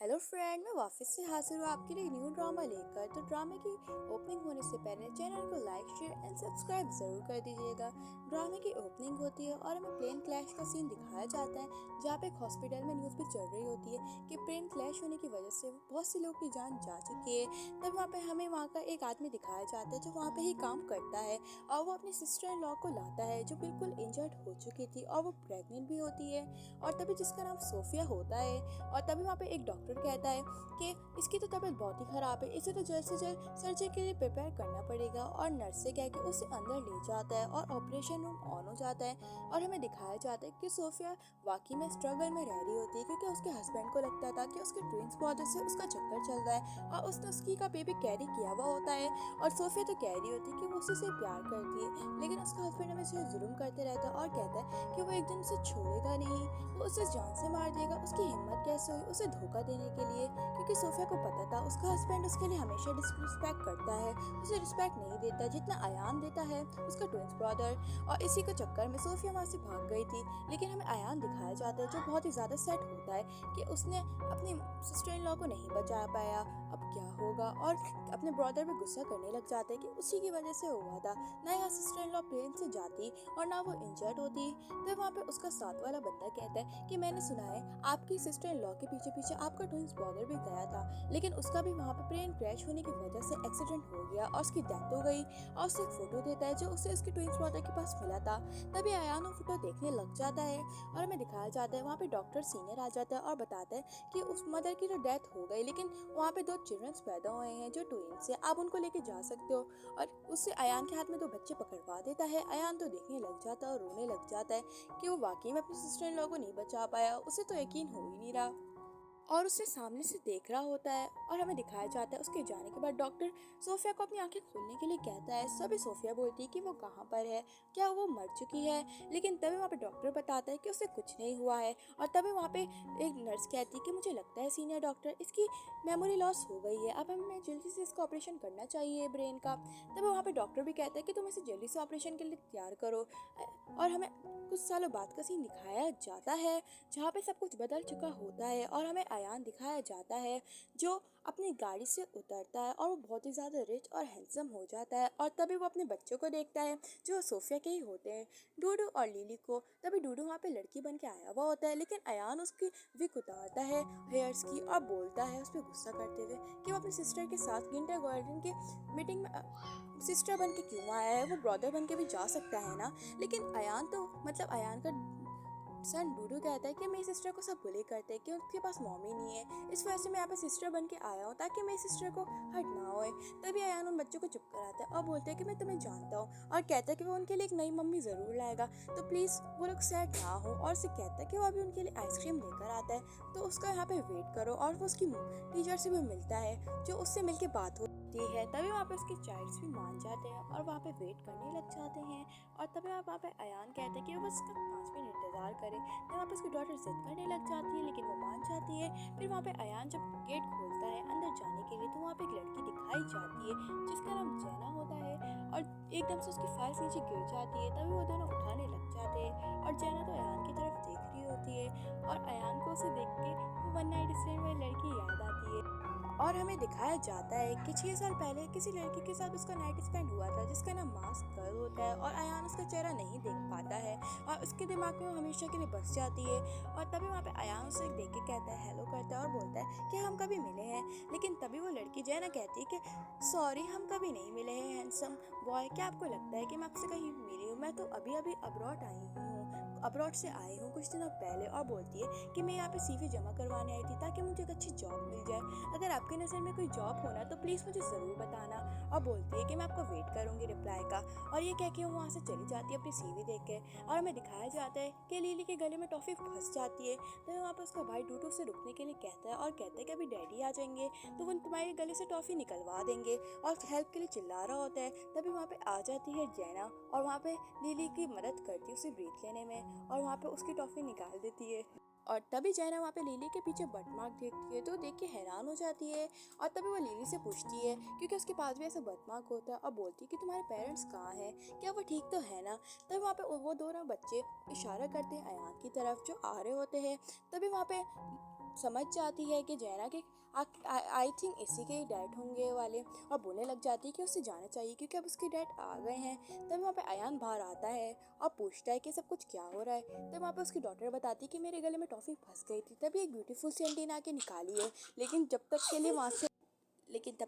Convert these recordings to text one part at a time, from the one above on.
Hello friend, मैं वापस से हाजिर हूँ आपके लिए न्यू ड्रामा लेकर। तो ड्रामे की ओपनिंग होने से पहले चैनल को लाइक शेयर एंड सब्सक्राइब ज़रूर कर दीजिएगा। ड्रामे की ओपनिंग होती है और हमें प्लेन क्लैश का सीन दिखाया जाता है, जहाँ पे एक हॉस्पिटल में न्यूज़ भी चल रही होती है कि प्लेन क्लैश होने की वजह से बहुत से लोग की जान जा चुकी है। तब वहाँ पे हमें वहाँ का एक आदमी दिखाया जाता है जो वहाँ पे ही काम करता है, और वो अपनी सिस्टर इन लॉ को लाता है जो बिल्कुल इंजर्ड हो चुकी थी और वो प्रेग्नेंट भी होती है, और तभी जिसका नाम सोफिया होता है। और तभी वहाँ पे एक डॉक्टर कहता है कि इसकी तो तबीयत बहुत ही खराब है, इसे तो जल्द से जल्द सर्जरी के लिए प्रिपेयर करना पड़ेगा। और नर्स से कह के उसे अंदर ले जाता है और ऑपरेशन रूम ऑन हो जाता है। और हमें दिखाया जाता है कि सोफिया वाकई में स्ट्रगल में रह रही होती है, क्योंकि उसके हस्बैंड को लगता था कि उसके ट्विंस ब्रदर से उसका चक्कर चल रहा है और उसने उसकी का बेबी कैरी किया हुआ होता है। और सोफिया तो कह रही होती है कि वो उसी से प्यार करती है, लेकिन उसका हस्बैंड हमेशा जुल्म करते रहता है और कहता है कि वो एक दिन उसे छोड़ेगा नहीं, वो उसे जान से मार देगा। उसकी हिम्मत कैसे हुई उसे धोखा देने के लिए, क्योंकि सोफिया को पता था उसका हस्बैंड उसके लिए हमेशा डिसरिस्पेक्ट करता है, उसे रिस्पेक्ट नहीं देता जितना अयान देता है उसका ट्विंस ब्रदर। और इसी के चक्कर में सोफिया वहाँ से भाग गई थी। लेकिन हमें अयान दिखाया जाता है जो बहुत ही ज़्यादा सेट होता है कि उसने अपनी सिस्टर इन लॉ को नहीं बचा पाया, अब क्या होगा। और अपने ब्रदर पे गुस्सा करने लग जाते हैं कि उसी की वजह से हुआ था, ना यहाँ सिस्टर इन लॉ प्लेन से जाती और ना वो इंजर्ड होती। तब वहाँ पे उसका साथ वाला बंदा कहता है कि मैंने सुना है आपकी सिस्टर इन लॉ के पीछे पीछे आपका ट्विंस ब्रदर भी गया था, लेकिन उसका भी वहाँ पे प्लेन क्रैश होने की वजह से एक्सीडेंट हो गया और उसकी डेथ हो गई। और उसे एक फोटो देता है जो उसे उसके ट्विंस ब्रदर के पास मिला था। तभी अयान वो फोटो देखने लग जाता है और हमें दिखाया जाता है वहाँ पे डॉक्टर सीनियर आ जाता है और बताता है कि उस मदर की तो डेथ हो गई, लेकिन वहाँ पे 2 चिल्ड्रंस पैदा हुए हैं जो ट्विंस है, आप उनको लेके जा सकते हो। और उससे अयान के हाथ में 2 बच्चे पकड़वा देता है। अयान तो देखने लग जाता है और रोने लग जाता है कि वो वाकई में अपनी सिस्टर इन लॉ को नहीं बचा पाया, उसे तो यकीन हो ही नहीं रहा। और उसे सामने से देख रहा होता है। और हमें दिखाया जाता है उसके जाने के बाद डॉक्टर सोफिया को अपनी आंखें खोलने के लिए कहता है। सभी सोफिया बोलती है कि वो कहाँ पर है, क्या वो मर चुकी है। लेकिन तभी वहाँ पे डॉक्टर बताता है कि उसे कुछ नहीं हुआ है। और तभी वहाँ पे एक नर्स कहती है कि मुझे लगता है सीनियर डॉक्टर इसकी मेमोरी लॉस हो गई है, अब हमें जल्दी से इसका ऑपरेशन करना चाहिए ब्रेन का। तभी वहाँ पे डॉक्टर भी कहता है कि तुम इसे जल्दी से ऑपरेशन के लिए तैयार करो। और हमें कुछ सालों बाद का सीन दिखाया जाता है जहाँ पे सब कुछ बदल चुका होता है, और हमें अयान दिखाया जाता है जो अपनी गाड़ी से उतरता है और वो बहुत ही ज़्यादा रिच और हैंडसम हो जाता है। और तभी वो अपने बच्चों को देखता है जो सोफिया के ही होते हैं, डूडू और लिली को। तभी डूडू वहाँ पे लड़की बन के आया हुआ होता है, लेकिन अयान उसकी विग उतारता है हेयर्स की और बोलता है उस पर गुस्सा करते हुए कि वो अपनी सिस्टर के साथ किंडरगार्टन की मीटिंग में सिस्टर बन के क्यों आया है, वो ब्रदर बन के भी जा सकता है ना। लेकिन अयान तो अयान का सन डूडू कहता है कि मेरी सिस्टर को सब बुली करते हैं कि उसके पास मम्मी नहीं है, इस वजह से मैं यहाँ पे सिस्टर बन के आया हूँ ताकि मेरी सिस्टर को हर्ट ना होए। तभी अयान उन बच्चों को चुप कराता है और बोलता है कि मैं तुम्हें जानता हूँ, और कहता है कि वो उनके लिए एक नई मम्मी ज़रूर लाएगा, तो प्लीज़ वो लोग सैड ना हो। और उसे कहता है कि वो अभी उनके लिए आइसक्रीम लेकर आता है, तो उसका यहाँ पे वेट करो। और वो उसकी टीचर से भी मिलता है जो उससे मिलके बात होती है। तभी वहाँ पे उसके चाइल्ड्स भी मान जाते हैं और वहाँ पे वेट करने लग जाते हैं। और तभी वहाँ पे अयान कहते हैं कि वो बस 5 मिनट इंतज़ार करे। तब वहाँ पे उसकी डॉटर जिद करने लग जाती है, लेकिन वो मान जाती है। फिर वहाँ पे अयान जब गेट खोलता है अंदर जाने के लिए, तो वहाँ पे एक लड़की दिखाई जाती है जिसका नाम जैना होता है। और एकदम से उसकी फाइल्स नीचे गिर जाती है, तभी वो दोनों उठाने लग जाते हैं। और जैना तो अयान की तरफ देख रही होती है, और अयान को उसे देख के वो वन नाइट स्टैंड वाली लड़की याद आती है। और हमें दिखाया जाता है कि 6 साल पहले किसी लड़की के साथ उसका नाइट स्पेंड हुआ था जिसका नाम मास्क गर्ल होता है, और अयान उसका चेहरा नहीं देख पाता है और उसके दिमाग में वो हमेशा के लिए बस जाती है। और तभी वहाँ पे अयान उसे देख के कहता है, हेलो करता है और बोलता है कि हम कभी मिले हैं। लेकिन तभी वो लड़की जैना कहती है कि सॉरी, हम कभी नहीं मिले हैं हैंडसम बॉय, क्या आपको लगता है कि मैं आपसे कहीं मिली हूँ, मैं तो अभी अभी अब्रॉड आई हूँ, अब्रॉड से आई हूँ कुछ दिनों पहले। और बोलती है कि मैं यहाँ पे सीवी जमा करवाने आई थी ताकि मुझे एक अच्छी जॉब मिल जाए, अगर आपकी नज़र में कोई जॉब होना तो प्लीज़ मुझे ज़रूर बताना। और बोलती है कि मैं आपका वेट करूँगी रिप्लाई का। और ये कह के वो वहाँ से चली जाती है अपनी सीवी देख के। और हमें दिखाया जाता है कि लिली के गले में टॉफ़ी फंस जाती है, तो वहाँ पर उसका भाई डूडू से रुकने के लिए कहता है और कहता है कि अभी डैडी आ जाएंगे तो वो तुम्हारे गले से टॉफ़ी निकलवा देंगे, और हेल्प के लिए चिल्ला रहा होता है। तभी वहाँ पे आ जाती है जैना और वहाँ पे लिली की मदद करती है उसे ब्रीथ लेने में, और वहाँ पे उसकी टॉफ़ी निकाल देती है। और तभी जैना वहाँ पे लिली के पीछे बर्टमार्क देखती है, तो देख के हैरान हो जाती है। और तभी वो लिली से पूछती है, क्योंकि उसके पास भी ऐसा बर्टमार्क होता है, और बोलती है कि तुम्हारे पेरेंट्स कहाँ हैं, क्या वो ठीक तो है ना। तभी वहाँ पे वो दोनों बच्चे इशारा करते हैं अयान की तरफ जो आ रहे होते हैं। तभी वहाँ पे समझ जाती है कि जैना के आई थिंक इसी के डैड होंगे वाले, और बोलने लग जाती है कि उसे जाना चाहिए क्योंकि अब उसके डैड आ गए हैं। तभी वहाँ पे अयान बाहर आता है और पूछता है कि सब कुछ क्या हो रहा है। तब वहाँ पे उसकी डॉटर बताती है कि मेरे गले में टॉफी फंस गई थी, तभी एक ब्यूटीफुल सी आंटी ने आके निकाली है। लेकिन तब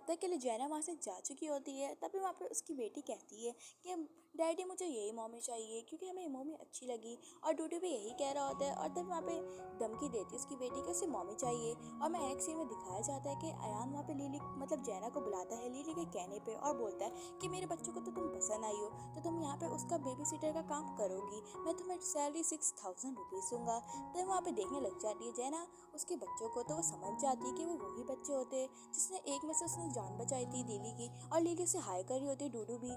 तक के लिए जैना वहाँ से जा चुकी होती है। तभी वहाँ पे उसकी बेटी कहती है कि डैडी मुझे यही मम्मी चाहिए क्योंकि हमें ये मम्मी अच्छी लगी, और डूडू भी यही कह रहा होता है। और तब वहाँ पे धमकी देती है उसकी बेटी कि उसे मम्मी चाहिए। और मैं एक सीन में दिखाया जाता है कि अयान वहाँ पे लिली मतलब जैना को बुलाता है लिली के कहने पे, और बोलता है कि मेरे बच्चों को तो तुम पसंद आई हो, तो तुम यहाँ पे उसका बेबी सीटर का काम करोगी, मैं तुम्हें सैलरी 6,000 रुपीज़ दूंगा। तब वहाँ पे देखने लग जाती है जैना उसके बच्चों को, तो वो समझ जाती है कि वो वही बच्चे होते हैं जिसने एक में से उसने जान बचाई थी लिली की, और लिली उसे हाई कर रही होती है डूडू भी।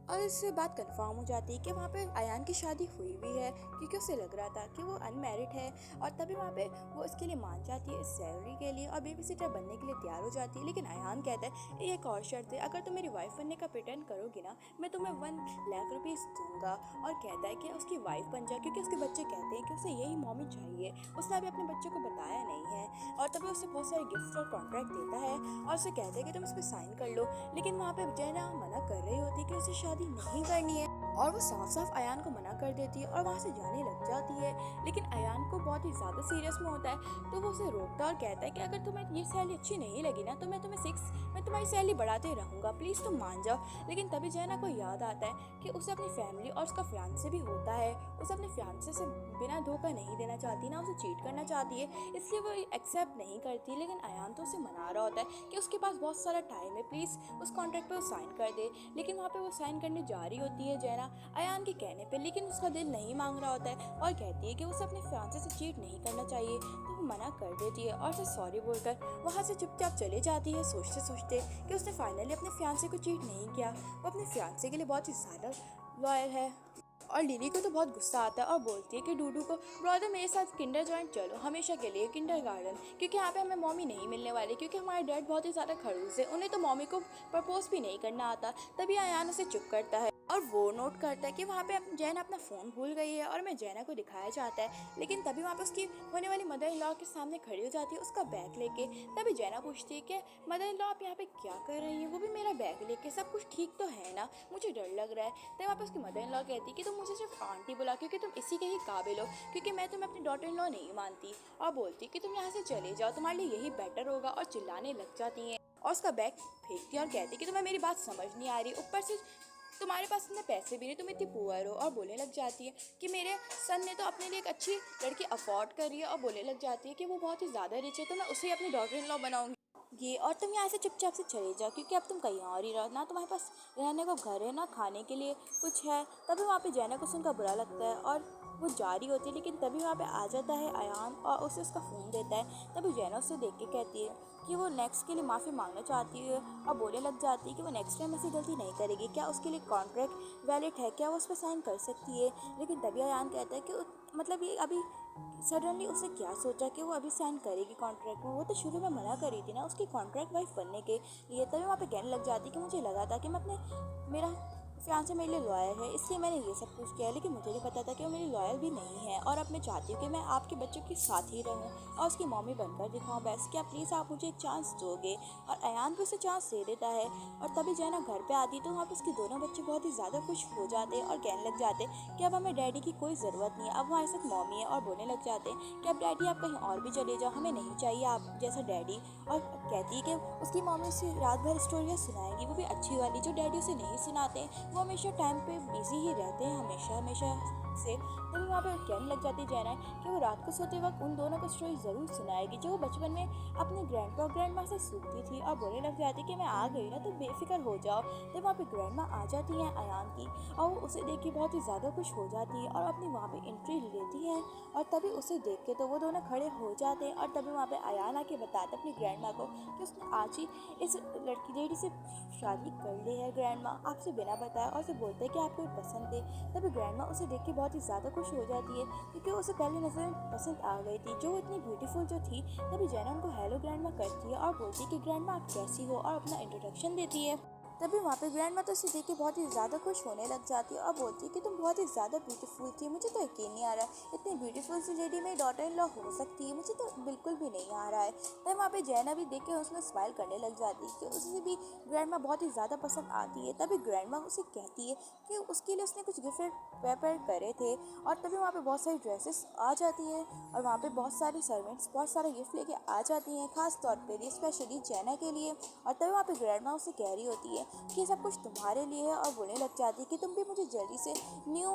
और इससे बात कंफर्म हो जाती है कि वहाँ पे अयान की शादी हुई भी है क्योंकि उसे लग रहा था कि वो अनमैरिड है। और तभी वहाँ पे वो इसके लिए मान जाती है इस सैलरी के लिए, और बेबी सिटर बनने के लिए तैयार हो जाती है। लेकिन अयान कहता है एक और शर्त है, अगर तुम मेरी वाइफ बनने का प्रिटेंड करोगी ना, मैं तुम्हें 1 लाख रुपीज़ दूंगा। और कहता है कि उसकी वाइफ बन जा क्योंकि उसके बच्चे कहते हैं कि उसे यही मम्मी चाहिए, उसने अभी अपने बच्चों को बताया नहीं है। और तभी उसे बहुत सारे गिफ्ट और कॉन्ट्रैक्ट देता है और उसे कहते हैं कि तुम इस पर साइन कर लो। लेकिन वहाँ पे जैना मना कर रही होती है कि उसे शादी नहीं करनी है, और वो साफ साफ अयान को मना कर देती है और वहाँ से जाने लग जाती है। लेकिन अयान को बहुत ही ज़्यादा सीरियस में होता है, तो वो उसे रोकता है और कहता है कि अगर तुम्हें ये सैलरी अच्छी नहीं लगी ना, तो मैं तुम्हारी सैलरी बढ़ाते रहूँगा, प्लीज़ तुम मान जाओ। लेकिन तभी जैना को याद आता है कि उसे अपनी फैमिली और उसका फियांसे भी होता है, उसे अपने फियांसे से बिना धोखा नहीं देना चाहती ना, उसे चीट करना चाहती है, इसलिए वो एक्सेप्ट नहीं करती। लेकिन अयान तो उसे मना रहा होता है कि उसके पास बहुत सारा टाइम है, प्लीज़ उस कॉन्ट्रैक्ट पे वो साइन कर दे। लेकिन वहाँ पे वो साइन करने जा रही होती है जैना अयान के कहने पे, लेकिन उसका दिल नहीं मांग रहा होता है और कहती है कि उसे अपने फियांसे से चीट नहीं करना चाहिए। तो वो मना कर देती है और उसे सॉरी बोलकर वहाँ से चुपचाप चली जाती है, सोचते सोचते कि उसने फाइनली अपने फियांसे को चीट नहीं किया। वो अपने फियांसे के लिए बहुत ही ज़्यादा लॉयल है। और लिली को तो बहुत गुस्सा आता है और बोलती है कि डूडू को, ब्रदर मेरे साथ किंडर जॉइंट चलो हमेशा के लिए किंडर गार्डन, क्योंकि यहाँ पे हमें मॉमी नहीं मिलने वाली, क्योंकि हमारे डैड बहुत ही ज़्यादा खड़ूस है, उन्हें तो मॉमी को प्रपोज भी नहीं करना आता। तभी अयान उसे चुप करता है और वो नोट करता है कि वहाँ पे जैना अपना फ़ोन भूल गई है, और मैं जैना को दिखाया जाता है। लेकिन तभी वहाँ पे उसकी होने वाली मदर इन लॉ के सामने खड़ी हो जाती है उसका बैग लेके। तभी जैना पूछती है कि मदर इन लॉ आप यहाँ पे क्या कर रही हैं, वो भी मेरा बैग लेके, सब कुछ ठीक तो है ना, मुझे डर लग रहा है। तब वहाँ पे उसकी मदर इन लॉ कहती है कि तुम मुझे सिर्फ आंटी बुला क्योंकि तुम इसी के ही काबिल हो, क्योंकि मैं तुम्हें अपनी डॉटर इन लॉ नहीं मानती। और बोलती कि तुम यहाँ से चले जाओ, तुम्हारे लिए यही बेटर होगा, और चिल्लाने लग जाती हैं और उसका बैग फेंकती है और कहती कि तुम्हें मेरी बात समझ नहीं आ रही, ऊपर से तुम्हारे पास इतने पैसे भी नहीं, तुम इतनी पुअर हो। और बोलने लग जाती है कि मेरे सन ने तो अपने लिए एक अच्छी लड़की अफोर्ड करी है, और बोलने लग जाती है कि वो बहुत ही ज़्यादा रिच है, तो मैं उसे अपनी डॉटर इन लॉ बनाऊंगी ये, और तुम यहाँ से चुपचाप से चले जाओ क्योंकि अब तुम कहीं और ही रहो ना, तुम्हारे पास रहने को घर है ना खाने के लिए कुछ है। तभी वहाँ पे जैना को सुनकर बुरा लगता है और वो जा रही होती है। लेकिन तभी वहाँ पे आ जाता है अयान और उसे उसका फ़ोन देता है। तभी जैना उसे देख के कहती है कि वो नेक्स्ट के लिए माफ़ी मांगना चाहती है, और बोलने लग जाती है कि वो नेक्स्ट टाइम ऐसी गलती नहीं करेगी, क्या उसके लिए कॉन्ट्रैक्ट वैलिड है, क्या वो उस पर साइन कर सकती है। लेकिन तभी अयान कहता है कि मतलब ये अभी सडनली उसे क्या सोचा कि वो अभी साइन करेगी कॉन्ट्रैक्ट में, वो तो शुरू में मना करी थी ना उसकी कॉन्ट्रैक्ट वाइफ बनने के लिए। तभी वहाँ पे कहने लग जाती कि मुझे लगा था कि मैं अपने मेरा फियांसे मेरे लिए लॉयल है, इसलिए मैंने ये सब कुछ किया, लेकिन मुझे नहीं पता था कि वो मेरी लॉयल भी नहीं है, और अब मैं चाहती हूँ कि मैं आपके बच्चों के साथ ही रहूँ और उसकी मम्मी बनकर दिखाऊँ बस, क्या प्लीज़ आप मुझे एक चांस दोगे। और अयान भी उसे चांस दे देता है। और तभी जैना घर पे आती तो वहाँ पे उसके दोनों बच्चे बहुत ही ज़्यादा खुश हो जाते और कहने लग जाते कि अब हमें डैडी की कोई ज़रूरत नहीं है, अब हमारे साथ मम्मी है। और बोलने लग जाते कि अब डैडी आप कहीं और भी चले जाओ, हमें नहीं चाहिए आप जैसा डैडी। और कहती है कि उसकी मम्मी उसे रात भर स्टोरियाँ सुनाएगी, वो भी अच्छी वाली जो डैडी उसे नहीं सुनाते, वो हमेशा टाइम पे बिजी ही रहते हैं हमेशा हमेशा से। तभी वहाँ पे कहने लग जाती जैना कि वो रात को सोते वक्त उन दोनों को स्टोरी ज़रूर सुनाएगी जो वो बचपन में अपने ग्रैंडपा और ग्रैंड माँ से सुनती थी। और बोलने लग जाती कि मैं आ गई ना, तो बेफिक्र हो जाओ। तब वहाँ पे ग्रैंड माँ आ जाती हैं अयान की, और वो उसे देख के बहुत ही ज़्यादा खुश हो जाती है और अपनी वहाँ पे एंट्री लेती है। और तभी उसे देख के तो वो दोनों खड़े हो जाते हैं। और तभी वहाँ पे अयान आके बताता अपनी ग्रैंड माँ को कि उसने आज ही इस लड़की लेडी से शादी कर ली है ग्रैंड माँ, आपसे बिना बताया, और उसे बोलते हैं कि आपको ये पसंद है। तभी ग्रैंड माँ उसे देख के बहुत ही ज़्यादा खुश हो जाती है क्योंकि उसे पहली नज़र में पसंद आ गई थी, जो इतनी ब्यूटीफुल जो थी। तभी जैना उनको हेलो ग्रैंड माँ करती है और बोलती है कि ग्रैंड माँ आप कैसी हो, और अपना इंट्रोडक्शन देती है। तभी वहाँ पे ग्रैंड मदर उसे देख के बहुत ही ज़्यादा खुश होने लग जाती है और बोलती है कि तुम बहुत ही ज़्यादा ब्यूटीफुल थी, मुझे तो यकीन नहीं आ रहा है इतनी ब्यूटीफुल सी लेडी मेरी डॉटर इन लॉ हो सकती है, मुझे तो बिल्कुल भी नहीं आ रहा है। तभी वहाँ पे जैना भी देख के उसमें स्माइल करने लग जाती है कि उसे भी ग्रैंड माँ बहुत ही ज़्यादा पसंद आती है। तभी ग्रैंड माँ उसे कहती है कि उसके लिए उसने कुछ गिफ्ट प्रेपेयर करे थे। और तभी वहाँ पे बहुत सारी ड्रेसेस आ जाती है और वहाँ पे बहुत सारी सर्वेंट्स बहुत सारे गिफ्ट लेके आ जाती हैं, खास तौर पे लिए स्पेशली जैना के लिए। और तभी वहाँ पे ग्रैंड माँ उसे कह रही होती है कि ये सब कुछ तुम्हारे लिए है और बोलने लग जाती है कि तुम भी मुझे जल्दी से न्यू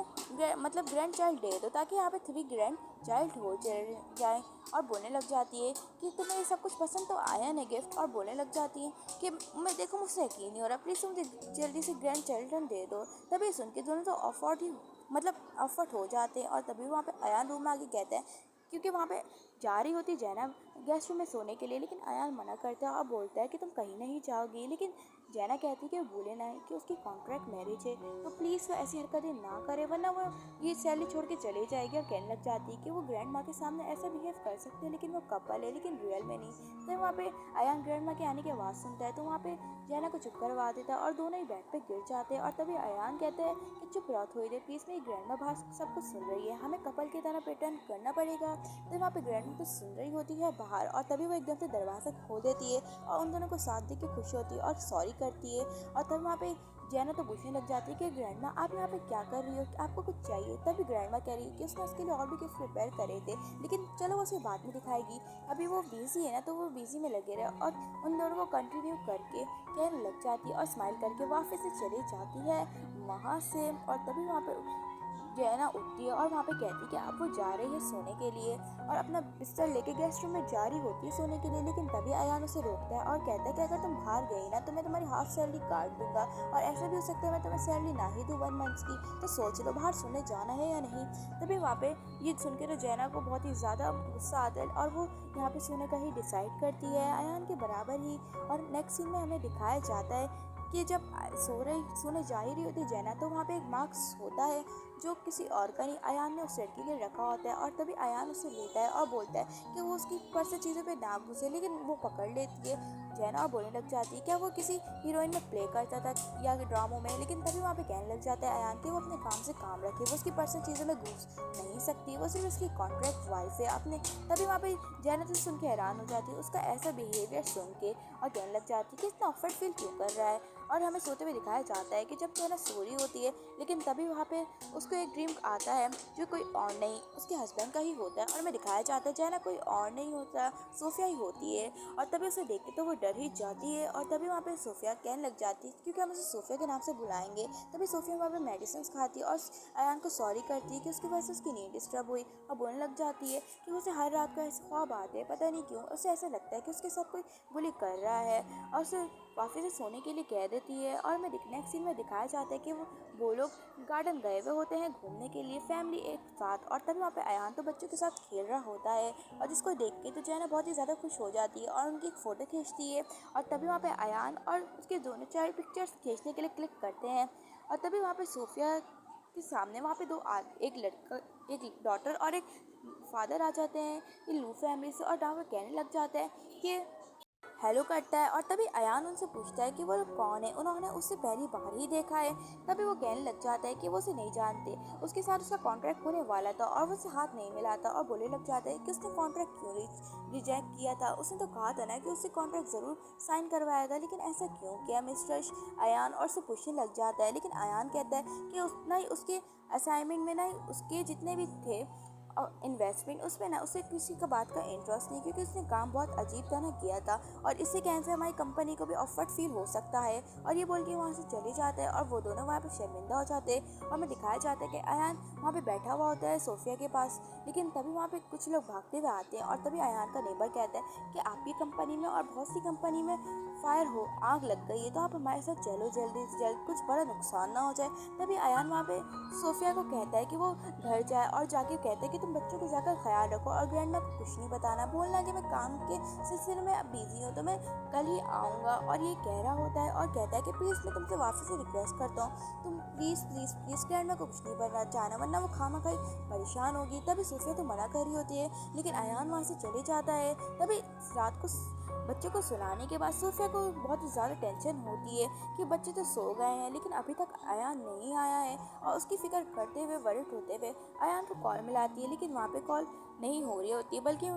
मतलब ग्रैंड चाइल्ड दे दो ताकि यहाँ पे 3 ग्रैंड चाइल्ड हो जाए। और बोलने लग जाती है कि तुम्हें ये सब कुछ पसंद तो आया नहीं गिफ्ट, और बोलने लग जाती है कि मैं देखो मुझसे यकीन नहीं हो रहा, प्लीज़ मुझे जल्दी से ग्रैंड चिल्ड्रन दे दो। तभी सुन के दोनों तो अफॉर्ड ही मतलब अफर्ट हो जाते हैं। और तभी वहाँ पे अयान रूम में आके कहते हैं, क्योंकि वहाँ पे जा रही होती जैना गेस्ट रूम में सोने के लिए, लेकिन अयान मना करता है और बोलता है कि तुम कहीं नहीं जाओगी। लेकिन जैना कहती है कि वो भूले ना कि उसकी कॉन्ट्रैक्ट मैरिज है, तो प्लीज़ वो ऐसी हरकतें ना करे वरना वो ये सैलरी छोड़ के चली जाएगी। और कहने लग जाती है कि वो ग्रैंड माँ के सामने ऐसा बिहेव कर सकते हैं लेकिन वो कपल है, लेकिन रियल में नहीं। तो वहाँ पे अयान ग्रैंड माँ के आने की आवाज़ सुनता है तो वहाँ पे जैना को चुप करवा देता है और दोनों ही बेड पे गिर जाते हैं। और तभी अयान कहता है कि चुप रहो थोड़ी देर प्लीज़, मेरी ग्रैंड माँ बाहर सब कुछ सुन रही है, हमें कपल की तरह प्रिटेंड करना पड़ेगा। तो वहाँ पे ग्रैंड माँ तो सुन रही होती है बाहर, और तभी वो एकदम से दरवाज़ा खोल देती है और उन दोनों को साथ देख के खुश होती है और सॉरी करती है। और तभी वहाँ पे जैना तो पूछने लग जाती है कि ग्रैंड माँ आप यहाँ पे क्या कर रही हो, आपको कुछ चाहिए। तभी ग्रैंड माँ कह रही है कि उसने उसके लिए और भी गिफ्ट प्रिपेयर करे थे, लेकिन चलो वो उसे बाद में दिखाएगी, अभी वो बिजी है ना, तो वो बिजी में लगे रहे। और उन दोनों को कंटिन्यू करके कहने लग जाती है और स्माइल करके वापस से चली जाती है वहाँ से। और तभी वहाँ पे जैना उठती है और वहाँ पे कहती है कि अब वो जा रही है सोने के लिए और अपना बिस्तर लेके गेस्ट रूम में जा रही होती है सोने के लिए। लेकिन तभी अयान उसे रोकता है और कहता है कि अगर तुम बाहर गई ना तो मैं तुम्हारी हाफ सैलरी काट दूंगा, और ऐसा भी हो सकता है मैं तुम्हें सैलरी ना ही दूँ 1 मंथ की, तो सोच लो बाहर सोने जाना है या नहीं। तभी वहाँ पे ये सुन के तो जैना को बहुत ही ज़्यादा गुस्सा आता है और वो यहाँ पे सोने का ही डिसाइड करती है अयान के बराबर ही। और नेक्स्ट सीन में हमें दिखाया जाता है कि जब सोने जा ही रही होती है जैना, तो वहाँ पे एक मार्क्स होता है जो किसी और का नहीं अयान ने उस लड़की के लिए रखा होता है। और तभी अयान उसे लेता है और बोलता है कि वो उसकी पर्स चीज़ों पे ना घुसे, लेकिन वो पकड़ लेती है जैना और बोलने लग जाती है क्या वो किसी हीरोइन में प्ले करता था या ड्रामों में। लेकिन तभी वहाँ पे कहने लग जाता है अयान कि वो अपने काम से काम रखे, वो उसकी पर्सनल चीज़ों में घुस नहीं सकती, वो सिर्फ उसकी कॉन्ट्रैक्ट वाइफ है अपने। तभी वहाँ पे जैना तो सुन के हैरान हो जाती है उसका ऐसा बिहेवियर सुन के, और कहने लग जाती है कि इतना ऑफर्ड फील क्यों कर रहा है। और हमें सोते हुए दिखाया जाता है कि जब जैना सो रही होती है, लेकिन तभी वहाँ पे उसको एक ड्रीम आता है जो कोई और नहीं उसके हस्बैंड का ही होता है। और हमें दिखाया जाता है जैना कोई और नहीं होता, सोफिया ही होती है। और तभी उसे देख के तो वो डर ही जाती है। और तभी वहाँ पे सोफिया कहने लग जाती है, क्योंकि हम उसे सोफिया के नाम से बुलाएंगे। तभी सोफिया वहाँ पे मेडिसिन खाती है और अयान को सॉरी करती है कि उसकी वजह से उसकी नींद डिस्टर्ब हुई, और बोलने लग जाती है कि उसे हर रात को ऐसे ख्वाब आते हैं, पता नहीं क्यों उसे ऐसा लगता है कि उसके साथ कोई बुली कर रहा है, और उसे वापस से सोने के लिए कह देती है। और हमें नेक्स्ट सीन में दिखाया जाता है कि वो लोग गार्डन गए हुए होते हैं घूमने के लिए फैमिली एक साथ। और तभी वहाँ पे अयान तो बच्चों के साथ खेल रहा होता है, और जिसको देख के तो जैना बहुत ही ज़्यादा खुश हो जाती है और उनकी एक फ़ोटो खींचती है। और तभी वहाँ पे अयान और उसके दोनों चाइल्ड पिक्चर्स खींचने के लिए क्लिक करते हैं। और तभी वहाँ पे सोफिया के सामने वहाँ पे एक लड़का एक डॉटर और एक फादर आ जाते हैं ये लू फैमिली से, और डावर कहने लग जाता है कि हेलो करता है। और तभी अयान उनसे पूछता है कि वो लोग कौन है, उन्होंने उससे पहली बार ही देखा है। तभी वो कहने लग जाता है कि वो उसे नहीं जानते, उसके साथ उसका कॉन्ट्रैक्ट होने वाला था और वो उससे हाथ नहीं मिलाता। और बोलने लग जाता है कि उसने कॉन्ट्रैक्ट क्यों रिजेक्ट किया था, उसने तो कहा था ना कि उससे कॉन्ट्रैक्ट ज़रूर साइन करवाया था, लेकिन ऐसा क्यों किया मिस्टर अयान। और उससे पूछने लग जाता है, लेकिन अयान कहता है कि ना ही उसके असाइनमेंट में ना ही उसके जितने भी थे इन्वेस्टमेंट उसमें ना उसे किसी का बात का इंटरेस्ट नहीं, क्योंकि उसने काम बहुत अजीब तरह किया था और इससे कैंसर हमारी कंपनी को भी ऑफर्ड फील हो सकता है। और ये बोल के वहाँ से चले जाते हैं और वो दोनों वहाँ पे शर्मिंदा हो जाते हैं। और हमें दिखाया जाता है कि अयान वहाँ पे बैठा हुआ होता है सोफिया के पास, लेकिन तभी वहाँ पे कुछ लोग भागते हुए आते हैं। और तभी अयान का नेबर कहता है कि आपकी कंपनी में और बहुत सी कंपनी में फायर हो आग लग गई है, तो आप हमारे साथ चलो जल्दी से जल्द, कुछ बड़ा नुकसान ना हो जाए। तभी अयान वहाँ पे सोफिया को कहता है कि वो घर जाए और जाके कहता है कि तुम बच्चों को जाकर ख्याल रखो और ग्रैंड माँ को कुछ नहीं बताना, बोलना कि मैं काम के सिलसिले में अब बिजी हूँ तो मैं कल ही आऊँगा। और ये कह रहा होता है और कहता है कि प्लीज़ मैं तुमसे वापस से रिक्वेस्ट करता हूँ, तुम प्लीज़ प्लीज़ प्लीज़ ग्रैंड माँ को कुछ नहीं बनना चाहना, वरना वो खामखा परेशान होगी। तभी सोफिया तो मना कर रही होती है, लेकिन अयान वहाँ से चले जाता है। तभी रात को बच्चे को सुलाने के बाद सोफिया को बहुत ज़्यादा टेंशन होती है कि बच्चे तो सो गए हैं लेकिन अभी तक अयान नहीं आया है। और उसकी फिक्र करते हुए, वरिड होते हुए अयान को कॉल मिलाती है, लेकिन वहाँ पे कॉल नहीं हो रही होती है, बल्कि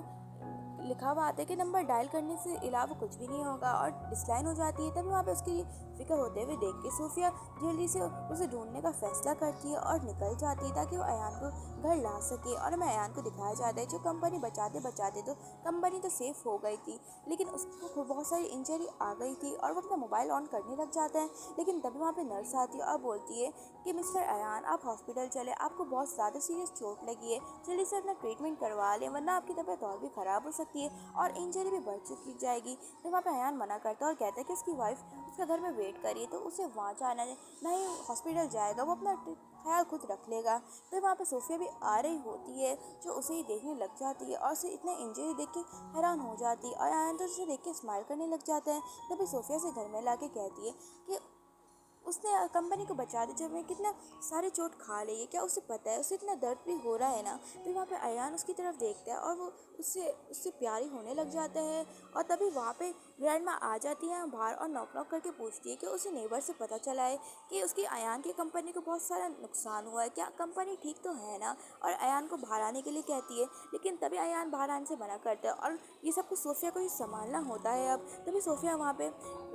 लिखा हुआ आता है कि नंबर डायल करने से अलावा कुछ भी नहीं होगा और डिसलाइन हो जाती है। तभी वहाँ पे उसकी फिक्र होते हुए देख के सोफिया जल्दी से उसे ढूंढने का फैसला करती है और निकल जाती है ताकि वो अयान को घर ला सके। और हमें अयान को दिखाया जाता है जो कंपनी बचाते बचाते तो कंपनी तो सेफ हो गई थी, लेकिन उसको बहुत सारी इंजरी आ गई थी और वो अपना मोबाइल ऑन करने लग जाता है। लेकिन तभी वहाँ पे नर्स आती है और बोलती है कि मिस्टर अयान आप हॉस्पिटल चले, आपको बहुत ज़्यादा सीरियस चोट लगी है, जल्दी से अपना ट्रीटमेंट करवा लें वरना आपकी तबीयत और भी ख़राब हो सकती है और इंजरी भी बढ़ चुकी जाएगी। तो वहाँ पे अयान मना करता है और कहता है कि उसकी वाइफ उसका घर में वेट करिए, तो उसे वहाँ जाना है, ना ही हॉस्पिटल जाएगा, वो अपना ख्याल खुद रख लेगा। तो वहाँ पे सोफिया भी आ रही होती है जो उसे ही देखने लग जाती है और उसे इतना इंजरी देख के हैरान हो जाती है और अयान तो उसे देख के स्माइल करने लग जाता है। तभी सोफिया से घर में ला के कहती है कि उसने कंपनी को बचा दी जब मैं कितना सारी चोट खा ली है, क्या उसे पता है, उसे इतना दर्द भी हो रहा है ना। तो वहाँ पे अयान उसकी तरफ देखता है और वो उससे उससे प्यारी होने लग जाता है। और तभी वहाँ पे ग्रैंड माँ आ जाती है बाहर और नॉक नॉक करके पूछती है कि उसे नेबर से पता चला है कि उसकी अयान की कंपनी को बहुत सारा नुकसान हुआ है, क्या कंपनी ठीक तो है ना। और अयान को बाहर आने के लिए कहती है, लेकिन तभी अयान बाहर आने से मना करता है और ये सब कुछ सोफिया को ही संभालना होता है। अब तभी सोफिया वहाँ पे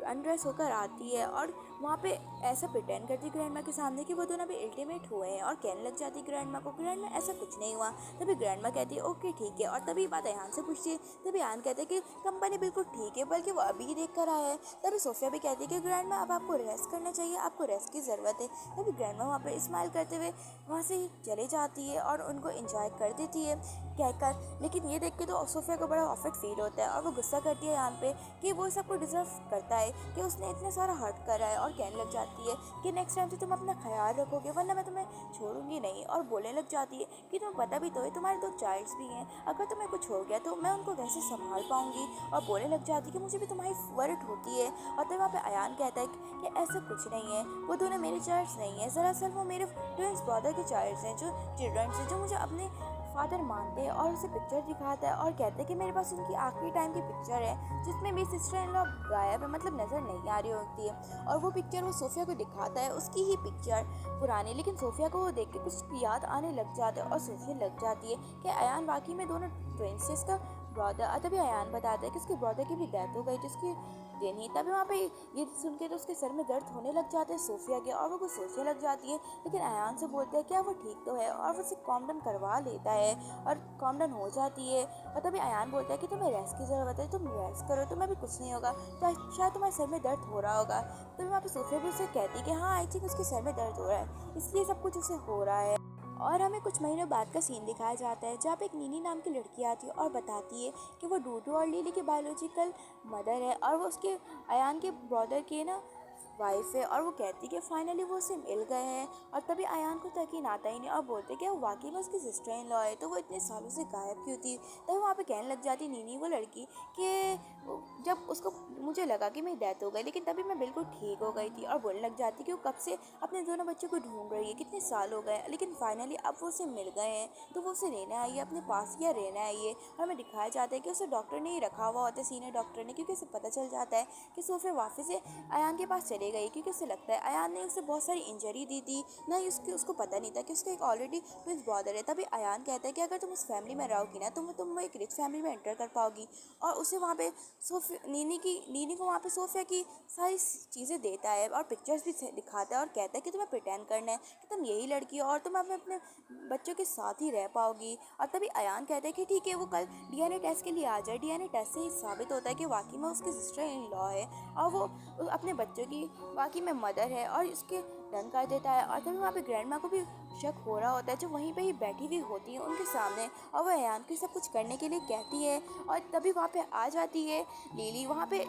अनड्रेस होकर आती है और वहाँ पे ऐसा प्रिटेंड करती ग्रैंड माँ के सामने कि वो दोनों भी अल्टीमेट हुए हैं और कहने लग जाती ग्रैंड माँ को, ग्रैंड माँ ऐसा कुछ नहीं हुआ। तभी ग्रैंड माँ कहती है ओके ठीक है। और तभी बात अयान से पूछती है, तभी अयान कहते हैं कि कंपनी बिल्कुल ठीक है, बल्कि वो अभी ही देख कर आया है। तभी सोफिया भी कहती है कि ग्रैंड माँ अब आपको रेस्ट करना चाहिए, आपको रेस्ट की ज़रूरत है। तभी ग्रैंड माँ वहाँ पर स्माइल करते हुए वहाँ से चली जाती है और उनको इंजॉय कर देती है कहकर। लेकिन ये देख के तो सोफिया को बड़ा ऑफेंड फील होता है और वो गुस्सा करती है अयान पे कि वो सबको डिजर्व करता है कि उसने इतना सारा हर्ट करा है और कहने लग जाती है कि नेक्स्ट टाइम से तुम अपना ख्याल रखोगे वरना मैं तुम्हें छोड़ूंगी नहीं। और बोलने लग जाती है कि तुम्हें पता भी तो है तुम्हारे 2 चाइल्ड्स भी हैं, अगर तुम्हें कुछ हो गया तो मैं उनको कैसे संभाल पाऊंगी। और बोलने लग जाती है कि मुझे भी तुम्हारी वर्ड होती है। और तब वहाँ पे अयान कहता है कि ऐसा कुछ नहीं है, वो दोनों मेरे चाइल्ड्स नहीं है, दरअसल वो मेरे ट्विंस ब्रदर के चाइल्ड्स हैं, जो चिल्ड्रंस हैं, जो मुझे अपने फादर मानते हैं। और उसे पिक्चर दिखाता है और कहते हैं कि मेरे पास उनकी आखिरी टाइम की पिक्चर है जिसमें मेरी सिस्टर इन लॉ गायब है, मतलब नज़र नहीं आ रही होती है। और वो पिक्चर वो सोफिया को दिखाता है, उसकी ही पिक्चर पुरानी। लेकिन सोफिया को वो देख के कुछ याद आने लग जाता है और सोचने लग जाती है कि अयान वाकई में दोनों ट्विंस का ब्रदर। तभी अयान बताता है कि उसके ब्रदर की भी डेथ हो गई जिसकी दिन ही। तभी वहाँ पे ये सुन के तो उसके सर में दर्द होने लग जाते हैं सोफिया के और वो कुछ सोचने लग जाती है। लेकिन अयान से बोलते हैं क्या वो ठीक तो है और वो उसे कॉम डाउन करवा लेता है और कॉम डाउन हो जाती है। और तभी अयान बोलता है कि तुम्हें रेस्ट की ज़रूरत है, तुम रेस्ट करो, तुम्हें भी कुछ नहीं होगा, तो शायद तुम्हारे सर में दर्द हो रहा होगा। तो वहाँ पे सोफिया भी उसे कहती है कि हाँ आई थिंक उसके सर में दर्द हो रहा है, इसलिए सब कुछ उसे हो रहा है। और हमें कुछ महीनों बाद का सीन दिखाया जाता है जहाँ पे एक नीनी नाम की लड़की आती है और बताती है कि वो डूडू और लिली की बायोलॉजिकल मदर है और वो उसके अयान के ब्रदर के ना वाइफ है। और वो कहती कि फाइनली वो उसे मिल गए हैं। और तभी अयान को यकीन आता ही नहीं और बोलते कि वो वाकई में उसकी सिस्टर इन लॉ है, तो वो इतने सालों से गायब क्यों थी। तभी वहाँ पे कहने लग जाती नीनी वो लड़की कि जब उसको मुझे लगा कि मेरी डेथ हो गई, लेकिन तभी मैं बिल्कुल ठीक हो गई थी। और बोलने लग जाती कि वो कब से अपने दोनों बच्चों को ढूंढ रही है, कितने साल हो गए, लेकिन फाइनली अब वो उसे मिल गए हैं, तो वो उसे लेने आई है, अपने पास या रहने आई है। और हमें दिखाया जाता है कि उसे डॉक्टर ने ही रखा हुआ होता है, सीनियर डॉक्टर ने, क्योंकि उसे पता चल जाता है कि सोफिया वापस से अयान के पास चले गई, क्योंकि उसे लगता है अयान ने उसे बहुत सारी इंजरी दी थी, ना ही उसको पता नहीं था कि उसका एक ऑलरेडी ट्विंस ब्रदर है। तभी अयान कहता है कि अगर तुम उस फैमिली में रहोगी ना तो तुम एक रिच फैमिली में एंटर कर पाओगी। और उसे वहाँ पे नीनी को वहाँ पे सोफिया की सारी चीज़ें देता है और पिक्चर्स भी दिखाता है और कहता है कि तुम्हें प्रिटेंड करना है कि तुम यही लड़की हो और तुम अपने बच्चों के साथ ही रह पाओगी। और तभी अयान कहता है कि ठीक है वो कल डीएनए टेस्ट के लिए आ जाए, डीएनए टेस्ट से ही साबित होता है कि वाकई में उसकी सिस्टर इन लॉ है और वो अपने बच्चों की वाकई में मदर है और इसके डन कर देता है। और तभी वहाँ पे ग्रैंड माँ को भी शक हो रहा होता है जो वहीं पे ही बैठी हुई होती है उनके सामने, और वो अयान को सब कुछ करने के लिए कहती है। और तभी वहाँ पे आ जाती है लिली वहाँ पे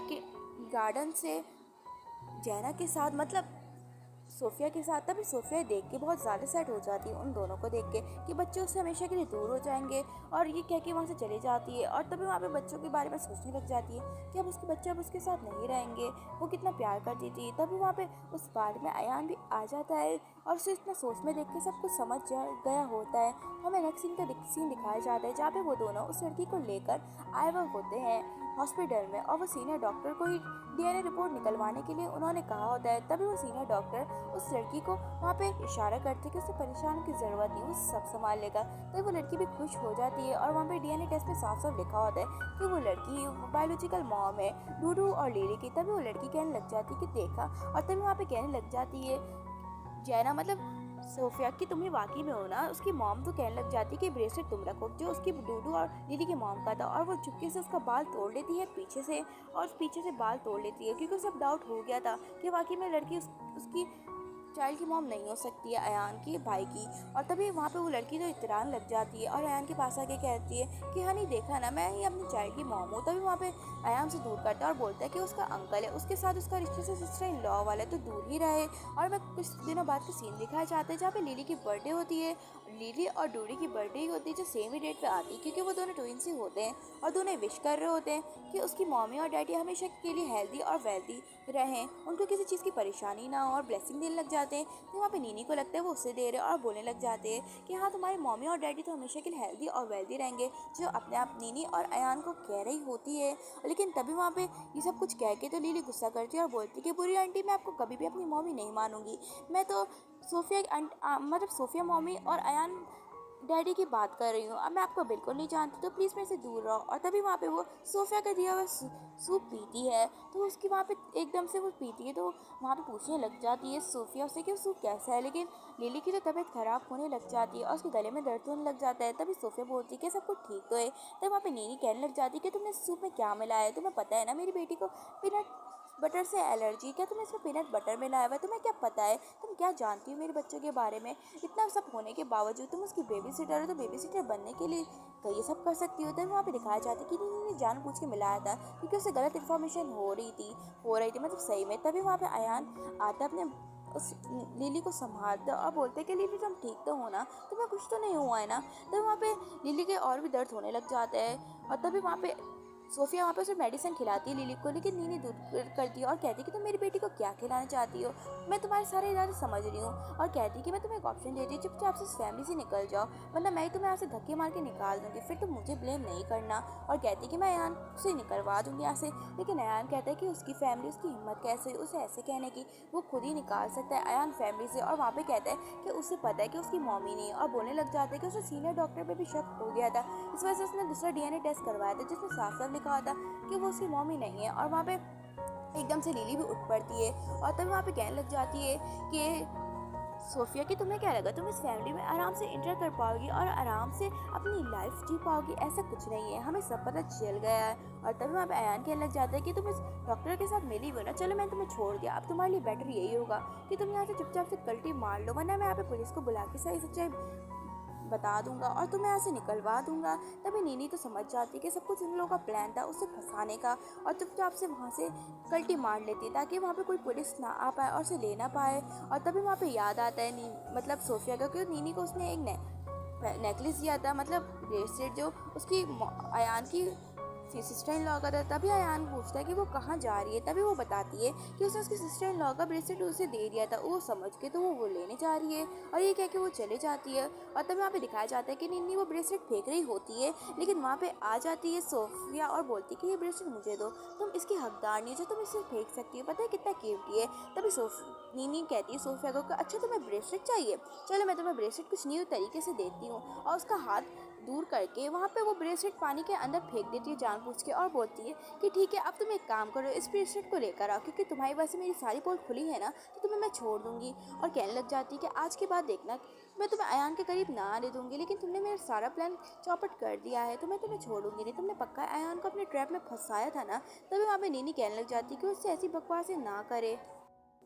गार्डन से जैना के साथ, मतलब सोफिया के साथ। तभी सोफिया देख के बहुत ज़्यादा सेट हो जाती है उन दोनों को देख के कि बच्चे उससे हमेशा के लिए दूर हो जाएंगे, और ये कह के वहाँ से चली जाती है। और तभी वहाँ पे बच्चों के बारे में सोचने लग जाती है कि अब उसके बच्चे अब उसके साथ नहीं रहेंगे, वो कितना प्यार करती थी। तभी वहाँ पे उस बार में अयान भी आ जाता है और उसे इतना सोच में देख के सब कुछ समझ गया होता है। हमें नेक्स्ट सीन दिखाया जाता है जहाँ पे वो दोनों उस लड़की को लेकर आए हुए होते हैं हॉस्पिटल में, और वो सीनियर डॉक्टर को ही डीएनए रिपोर्ट निकलवाने के लिए उन्होंने कहा होता है। तभी वो सीनियर डॉक्टर उस लड़की को वहाँ पे इशारा करते कि उसे परेशान होने की ज़रूरत नहीं, वो सब संभाल लेगा। तभी वो लड़की भी खुश हो जाती है, और वहाँ पे डीएनए टेस्ट में साफ साफ लिखा होता है कि वो लड़की बायोलॉजिकल मॉम है डूडू और लिली की। तभी वो लड़की कहने लग जाती है कि देखा, और तभी वहाँ पे कहने लग जाती है जैना, मतलब सोफिया कि तुम्हें वाकई में हो ना। उसकी मॉम तो कहने लग जाती है कि ब्रेसलेट तुम रखो जो उसकी डूडू और दीदी की मॉम का था, और वो चुपके से उसका बाल तोड़ लेती है पीछे से, और पीछे से बाल तोड़ लेती है क्योंकि सब डाउट हो गया था कि वाकई में लड़की उसकी चाइल्ड की मॉम नहीं हो सकती है, अयान के भाई की। और तभी वहाँ पे वो लड़की तो इतरान लग जाती है और अयान के पास आके कहती है कि हनी देखा ना, मैं ही अपनी चाइल्ड की मॉम हूँ। तभी वहाँ पे अयान से दूर करता है और बोलता है कि उसका अंकल है, उसके साथ उसका रिश्ते से सिस्टर इन लॉ वाला है, तो दूर ही रहे। और मैं कुछ दिनों बाद का सीन दिखाया जाता है जहाँ पे लिली की बर्थडे होती है। लिली और डूडी की बर्थडे ही होती है जो सेम ही डेट पे आती है, क्योंकि वो दोनों ट्विंस ही होते हैं और दोनों विश कर रहे होते हैं कि उसकी मम्मी और डैडी हमेशा के लिए हेल्दी और वेल्दी रहें, उनको किसी चीज़ की परेशानी ना हो, और ब्लेसिंग देने लग जाते हैं। तो वहाँ पे नीनी को लगता है वो उससे दे रहे और बोलने लग जाते हैं कि हाँ तुम्हारी मम्मी और डैडी तो हमेशा के लिए हेल्दी और वेल्दी रहेंगे, जो अपने आप नीनी और अयान को कह रही होती है। लेकिन तभी वहाँ पे ये सब कुछ कह के तो लिली गुस्सा करती है और बोलती है कि बुरी आंटी, मैं आपको कभी भी अपनी मम्मी नहीं मानूंगी, मैं तो मतलब सोफिया मम्मी और अयान डैडी की बात कर रही हूँ, अब मैं आपको बिल्कुल नहीं जानती, तो प्लीज़ मेरे से दूर रहो। और तभी वहाँ पे वो सोफिया का दिया हुआ सूप पीती है, तो उसकी वहाँ पे एकदम से वो पीती है, तो वहाँ पे पूछने लग जाती है सोफिया उससे कि वो सूप कैसा है। लेकिन लिली की तो तबीयत खराब होने लग जाती है और उसके गले में दर्द होने लग जाता है। तभी सोफिया बोलती है कि सब कुछ ठीक तो है। तब वहाँ पे नीनी कहने लग जाती है कि तुमने सूप में क्या मिलाया है, तुम्हें पता है ना मेरी बेटी को पीनट बटर से एलर्जी, क्या तुम्हें इसमें पीनट बटर मिलाया हुआ है, तुम्हें क्या पता है, तुम क्या जानती हो मेरे बच्चों के बारे में। इतना सब होने के बावजूद तुम उसकी बेबी सिटर हो, तो बेबी सिटर बनने के लिए कई ये सब कर सकती हो। तभी वहाँ पे दिखाया जाता है कि नीनी ने जानबूझ के मिलाया था क्योंकि उसे गलत इन्फॉर्मेशन हो रही थी मतलब सही में। तभी वहाँ पे अयान आता अपने उस लिली को संभालता और बोलते कि लिली तुम ठीक तो हो ना, तुम्हें कुछ तो नहीं हुआ है ना। तभी वहाँ पे लिली के और भी दर्द होने लग जाता है, और तभी वहाँ पे सोफिया वहाँ पे उसे मेडिसिन खिलाती है लिली को। लेकिन नीनी दूर करती है और कहती है कि तुम मेरी बेटी को क्या खिलाना चाहती हो, मैं तुम्हारे सारे इरादे समझ रही हूँ। और कहती है कि मैं तुम्हें एक ऑप्शन देती हूँ, चुपचाप से इस फैमिली से निकल जाओ, वरना मैं ही तुम्हें यहाँ से धक्के मार के निकाल दूंगी, फिर तुम मुझे ब्लेम नहीं करना। और कहती है कि मैं अयान से निकलवा दूंगी यहाँ से। लेकिन अयान कहता है कि उसकी फैमिली, उसकी हिम्मत कैसे हुई उसे ऐसे कहने की, वो खुद ही निकाल सकता है अयान फैमिली से। और वहाँ पे कहता है कि उसे पता है कि उसकी मम्मी नहीं है, और बोलने लग जाता है कि उसे सीनियर डॉक्टर पे भी शक हो गया था, इस वजह से उसने दूसरा डीएनए टेस्ट करवाया था जिसमें साफ साफ लिखा था कि वो उसकी मम्मी नहीं है। और वहाँ पे एकदम से लिली भी उठ पड़ती है, और तब वहाँ पे कहने लग जाती है कि सोफिया कि तुम्हें क्या लगा तुम इस फैमिली में आराम से इंटर कर पाओगी और आराम से अपनी लाइफ जी पाओगी, ऐसा कुछ नहीं है, हमें सब पता चल गया है। और तभी वहाँ पे अयान कहने लग जाता है कि तुम इस डॉक्टर के साथ मिली हुई ना, चलो मैं तुम्हें छोड़ दिया, अब तुम्हारे लिए बेटर यही होगा कि तुम यहाँ से चुपचाप से कल्टी मार लो, वरना मैं यहाँ पे पुलिस को बुला के सही सच्चाई बता दूंगा और तुम्हें यहाँ से निकलवा दूंगा। तभी नीनी तो समझ जाती है कि सब कुछ इन लोगों का प्लान था उसे फंसाने का, और चुपचाप से वहाँ से कल्टी मार लेती है ताकि वहाँ पे कोई पुलिस ना आ पाए और उसे ले ना पाए। और तभी वहाँ पे याद आता है मतलब सोफिया का, कि नीनी को उसने एक नेकलेस दिया था, मतलब ब्रेसलेट जो उसकी अयान की सिस्टर इन लॉ का था। तभी अयान पूछता है कि वो कहाँ जा रही है, तभी वो बताती है कि उसने उसकी सिस्टर इन लॉ का ब्रेसलेट उसे दे दिया था, वो समझ के तो वो लेने जा रही है, और ये कह के वो चले जाती है। और तभी वहाँ पे दिखाया जाता है कि निन्नी वो ब्रेसलेट फेंक रही होती है, लेकिन वहाँ पे आ जाती है सोफिया और बोलती है कि ये ब्रेसलेट मुझे दो, तुम इसकी हकदार नहीं हो, जो तुम इसे फेंक सकती हो, पता है कितना कीमती है। तभी नीनी कहती है सोफिया को, अच्छा तुम्हें ब्रेसलेट चाहिए, चलो मैं तुम्हें ब्रेसलेट कुछ न्यू तरीके से देती हूँ। और उसका हाथ दूर करके वहाँ पे वो ब्रेसलेट पानी के अंदर फेंक देती है जानबूझ के, और बोलती है कि ठीक है अब तुम एक काम करो, इस ब्रेसलेट को लेकर आओ, क्योंकि तुम्हारी वजह से मेरी सारी पोल खुली है ना, तो तुम्हें मैं छोड़ दूंगी। और कहने लग जाती है कि आज के बाद देखना मैं तुम्हें अयान के करीब ना आने दूंगी, लेकिन तुमने मेरा सारा प्लान चौपट कर दिया है, तो मैं तुम्हें छोड़ूंगी नहीं, तुमने पक्का अयान को अपने ट्रैप में फंसाया था ना। तभी वहाँ पे नीनी कहने लग जाती है कि उससे ऐसी बकवासें ना करे।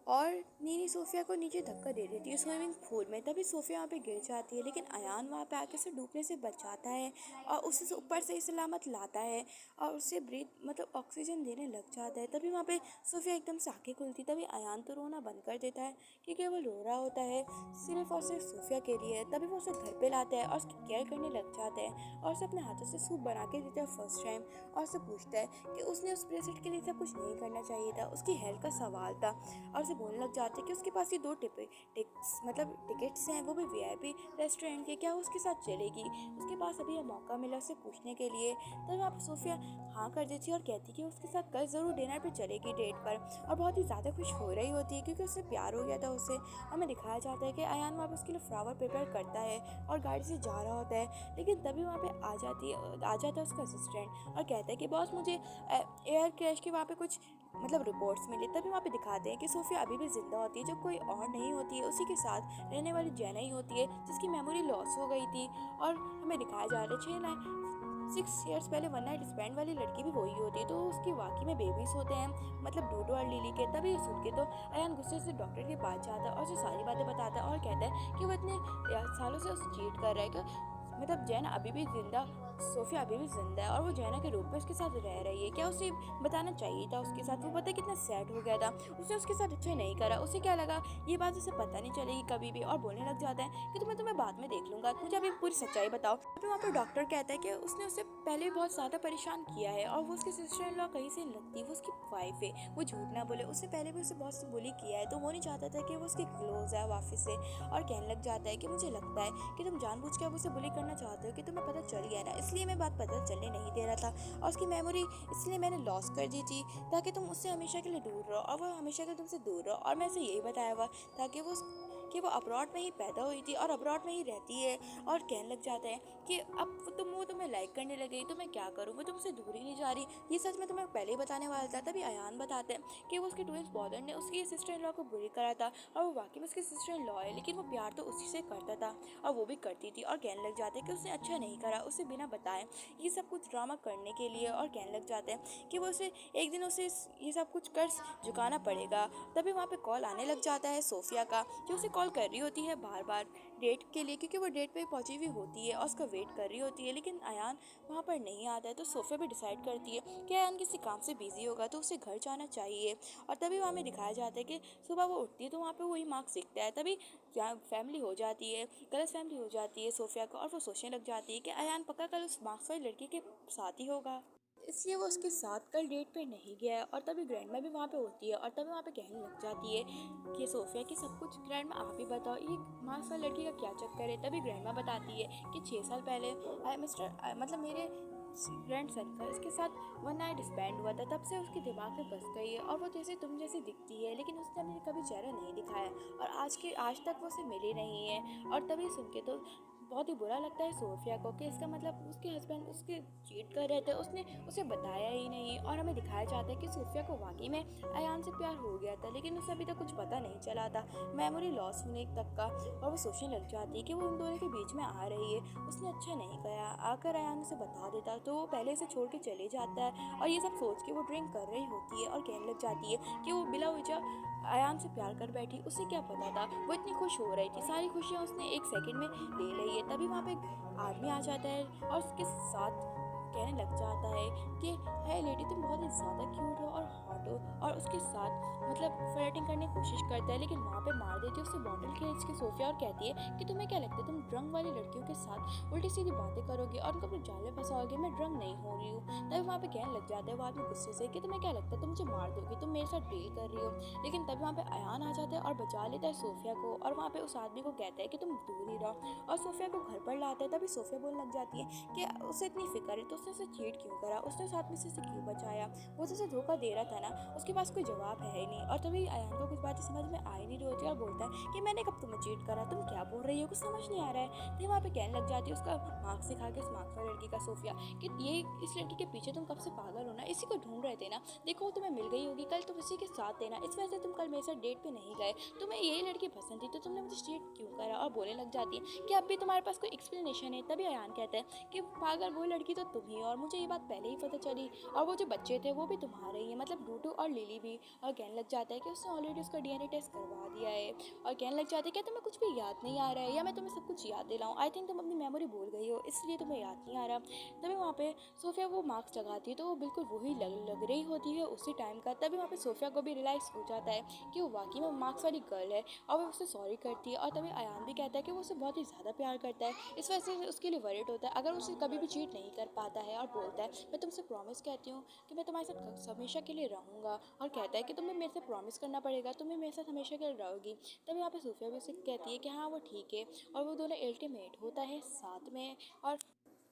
और नीनी सोफिया को नीचे धक्का दे देती है स्विमिंग पूल में। तभी सोफिया वहाँ पे गिर जाती है, लेकिन अयान वहाँ पे आके उसे डूबने से बचाता है और उसे ऊपर सही सलामत लाता है और उसे ब्रीथ मतलब ऑक्सीजन देने लग जाता है। तभी वहाँ पे सोफिया एकदम से आंखें खुलती, तभी अयान तो रोना बंद कर देता है क्योंकि वो रो रहा होता है सिर्फ और सिर्फ सोफिया के लिए। तभी वो उसे घर पे लाता है और उसकी केयर करने लग जाता है और उसे अपने हाथों से सूप बना के देता है फर्स्ट टाइम। और उससे पूछता है कि उसने उस ब्रेसलेट के लिए सब कुछ नहीं करना चाहिए था, उसकी हेल्थ का सवाल था। और उसे बोलने लग जाते हैं कि उसके पास ये दो टिकट्स हैं, वो भी वीआईपी रेस्टोरेंट के, क्या वो उसके साथ चलेगी? उसके पास अभी यह मौका मिला उसे पूछने के लिए। तब वहाँ पर सोफिया हाँ कर देती है और कहती है कि उसके साथ कल ज़रूर डिनर पे चलेगी डेट पर। और बहुत ही ज़्यादा खुश हो रही होती है क्योंकि उससे प्यार हो गया था उससे। हमें दिखाया जाता है कि अयान वहाँ पे उसके लिए फ्लावर प्रिपेयर करता है और गाड़ी से जा रहा होता है, लेकिन तभी वहाँ पे आ जाता है उसका असिस्टेंट और कहता है कि बॉस मुझे एयर क्रैश के वहाँ पे कुछ मतलब रिपोर्ट्स मिले। तभी वहाँ पे दिखाते हैं कि सोफिया अभी भी जिंदा होती है, जो कोई और नहीं होती है, उसी के साथ रहने वाली जेना ही होती है जिसकी मेमोरी लॉस हो गई थी। और हमें दिखाया जा रहा है 6 years पहले वन नाइट स्टैंड वाली लड़की भी वही होती है, तो उसकी वाकई में बेबीज होते हैं मतलब डूडो और लिली के। तभी सुन के तो अयान गुस्से से डॉक्टर के पास जाता है और उसे सारी बातें बताता है और कहता है कि वो इतने सालों से उसे चीट कर रहा है कि मतलब जैन अभी भी जिंदा सोफिया अभी भी जिंदा है और वो जैना के रूप में उसके साथ रह रही है। क्या उसे बताना चाहिए था उसके साथ? वो पता है कितना सैड हो गया था, उसने उसके साथ अच्छा नहीं करा। उसे क्या लगा ये बात उसे पता नहीं चलेगी कभी भी, और बोलने लग जाता है कि तुम्हें बाद में देख लूंगा, मुझे अभी पूरी सच्चाई बताओ। फिर वहाँ पर डॉक्टर कहता है कि उसने उसे पहले भी बहुत ज़्यादा परेशान किया है और वो उसकी सिस्टर इन लॉ कहीं से नहीं लगती, वो उसकी वाइफ है, वो झूठ ना बोले। उससे पहले भी उसे बहुत बुली किया है, तो वो नहीं चाहता था कि वो उसके क्लोज है वापस से। और कहने लग जाता है कि मुझे लगता है कि तुम जानबूझ के अब उसे बुली करना चाहते हो कि तुम्हें पता चल गया ना, इसलिए मैं बात पता चलने नहीं दे रहा था और उसकी मेमोरी इसलिए मैंने लॉस कर दी थी ताकि तुम उससे हमेशा के लिए दूर रहो और वो हमेशा के लिए तुमसे दूर रहो। और मैं उसे यही बताया हुआ ताकि वो अब्रॉड में ही पैदा हुई थी और अब्रॉड में ही रहती है। और कहने लग जाता है कि अब वो तुम्हें लाइक करने लगी तो मैं क्या करूँ, वो तुमसे दूर ही नहीं जा रही। ये सच मैं तुम्हें पहले ही बताने वाला था। तभी अयान बताते हैं कि वो उसके ट्विंस ब्रदर ने उसकी सिस्टर इन लॉ को बुरी करा था और वो वाकई में उसकी सिस्टर इन लॉ है, लेकिन वो प्यार तो उसी से करता था और वो भी करती थी। और कहने लग जाते हैं कि उसने अच्छा नहीं करा उसे बिना बताए ये सब कुछ ड्रामा करने के लिए। और कहने लग जाते हैं कि वो उसे एक दिन उसे ये सब कुछ कर्ज चुकाना पड़ेगा। तभी वहाँ पे कॉल आने लग जाता है सोफिया का, जो उसे कॉल कर रही होती है बार बार डेट के लिए, क्योंकि वो डेट पे पहुंची हुई होती है और उसका वेट कर रही होती है, लेकिन अयान वहाँ पर नहीं आता है। तो सोफिया भी डिसाइड करती है कि अयान किसी काम से बिजी होगा तो उसे घर जाना चाहिए। और तभी वहाँ में दिखाया जाता है कि सुबह वो उठती है तो वहाँ पे वही मार्क्स दिखता है। तभी फैमिली हो जाती है, गलत फैमिली हो जाती है सोफिया को, और वो सोचने लग जाती है कि अयान पक्का कल उस मार्क्स वाली लड़की के साथ ही होगा, इसलिए वो उसके साथ कल डेट पे नहीं गया है। और तभी ग्रैंडमा भी वहाँ पे होती है और तभी वहाँ पे कहने लग जाती है कि सोफिया की सब कुछ ग्रैंडमा आप ही बताओ, ये मार्क्स वाली लड़की का क्या चक्कर है? तभी ग्रैंडमा बताती है कि 6 साल पहले मतलब मेरे फ्रेंड सन का इसके साथ वन नाइट स्पेंड हुआ था, तब से उसके दिमाग में बस गई है और वो जैसे तुम जैसी दिखती है, लेकिन उसने हमें कभी चेहरा नहीं दिखाया और आज तक वो उसे मिली नहीं है। और तभी सुन के तो बहुत ही बुरा लगता है सोफिया को कि इसका मतलब उसके हस्बैंड उसके चीट कर रहे थे, उसने उसे बताया ही नहीं। और हमें दिखाया जाता है कि सोफिया को वाकई में अयान से प्यार हो गया था, लेकिन उसे अभी तक कुछ पता नहीं चला था मेमोरी लॉस होने तक का। और वो सोचने लग जाती है कि वो उन दोनों के बीच में आ रही है, उसने अच्छा नहीं किया, आकर अयान उसे बता देता तो वो पहले से छोड़ के चले जाता है। और ये सब सोच के वो ड्रिंक कर रही होती है और कहने लग जाती है कि वो बिला वजह अयान से प्यार कर बैठी, उसे क्या पता था, वो इतनी खुश हो रही थी, सारी खुशियाँ उसने एक सेकंड में ले ली है। तभी वहाँ पे एक आदमी आ जाता है और उसके साथ कहने लग जाता है कि है लेडी तुम बहुत ही ज़्यादा क्यूट हो और हॉट हो, और उसके साथ मतलब फ्लर्टिंग करने की कोशिश करता है, लेकिन वहाँ पे मार देती है उसे बॉटल खींच के सोफिया और कहती है कि तुम्हें क्या लगता है तुम ड्रंक वाली लड़कियों के साथ उल्टी सीधी बातें करोगे और उनको अपने जाल में फंसाओगे? मैं ड्रंक नहीं हो रही हूँ। तभी वहाँ पे कहने लग जाता है वो आदमी गुस्से से कि तुम्हें क्या लगता है तुम मुझे मार दोगे, तुम मेरे साथ डील कर रही हो। लेकिन तभी वहाँ पे अयान आ जाता है और बचा लेता है सोफिया को और वहाँ पे उस आदमी को कहता है कि तुम दूर ही रहो, और सोफिया को घर पर लाता है। तभी सोफिया बोलने लग जाती है कि उसे इतनी फिक्र है तो उसने उसे चीट क्यों करा, उसने उस आदमी से क्यों बचाया, वो तो उसे धोखा दे रहा था ना, उसके पास कोई जवाब है ही नहीं। और तभी अयान को कुछ बातें समझ में आ ही नहीं रही होती और बोलता है कि मैंने कब तुम्हें चीट करा, तुम क्या बोल रही हो, कुछ समझ नहीं आ रहा है। तो वहाँ पे कहने लग जाती है उसका मार्क्स दिखा के, उस मार्क्स वाली लड़की का सोफिया, कि ये इस लड़की के पीछे तुम कब से पागल हो ना, इसी को ढूंढ रहे थे ना, देखो तुम्हें मिल गई होगी, कल तुम इसी के साथ थे ना, इस वजह से तुम कल मेरे साथ डेट पे नहीं गए, तुम्हें यही लड़की पसंद थी तो तुमने मुझे चीट क्यों करा। और बोलने लग जाती है कि अब भी तुम्हारे पास कोई एक्सप्लेनेशन है। तभी अयान कहता है कि पागल वो लड़की तो तुम ही हो और मुझे ये बात पहले ही पता चली, और वो जो बच्चे थे वो भी तुम्हारे ही है, मतलब मोटू और लिली भी, और कहने लग जाता है कि उसने ऑलरेडी उसका डीएनए टेस्ट करवा दिया है, और कहने लग जाता है कि तुम्हें कुछ भी याद नहीं आ रहा है या मैं तुम्हें सब कुछ याद दिलाऊं, आई थिंक तुम अपनी मेमोरी भूल गई हो इसलिए तुम्हें याद नहीं आ रहा। तभी वहाँ पे सोफिया वो मार्क्स लगाती है तो वो बिल्कुल वही लग रही होती है उसी टाइम का। तभी वहाँ पे सोफिया को भी रियलाइज़ हो जाता है कि वो वाकई में मार्क्स वाली गर्ल है, और वो उससे सॉरी करती है। और तभी अयान भी कहता है कि वो उसे बहुत ही ज़्यादा प्यार करता है, इस वजह से उसके लिए वरिड होता है अगर उसे कभी भी चीट नहीं कर पाता है, और बोलता है मैं तुमसे प्रॉमिस कहती हूँ कि मैं तुम्हारे साथ हमेशा के लिए रहूँगा, और कहता है कि तुम्हें मेरे से प्रॉमिस करना पड़ेगा, तुम्हें मेरे साथ हमेशा के लिए रहोगी। तभी वहाँ पे सोफिया भी उसे कहती है कि हाँ वो ठीक है, और वो दोनों अल्टीमेट होता है साथ में। और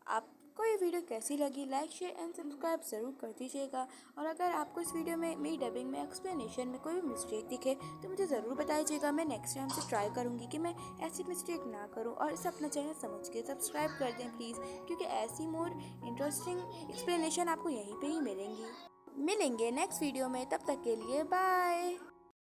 आपको ये वीडियो कैसी लगी, लाइक शेयर एंड सब्सक्राइब ज़रूर कर दीजिएगा। और अगर आपको इस वीडियो में मेरी डबिंग में एक्सप्लेनेशन में कोई भी मिस्टेक दिखे तो मुझे ज़रूर बताइएगा, मैं नेक्स्ट टाइम से ट्राई करूँगी कि मैं ऐसी मिस्टेक ना करूँ। और इसे अपना चैनल समझ के सब्सक्राइब कर दें प्लीज़, क्योंकि ऐसी मोर इंटरेस्टिंग एक्सप्लेनेशन आपको यहीं पे ही मिलेंगी। मिलेंगे नेक्स्ट वीडियो में, तब तक के लिए बाय।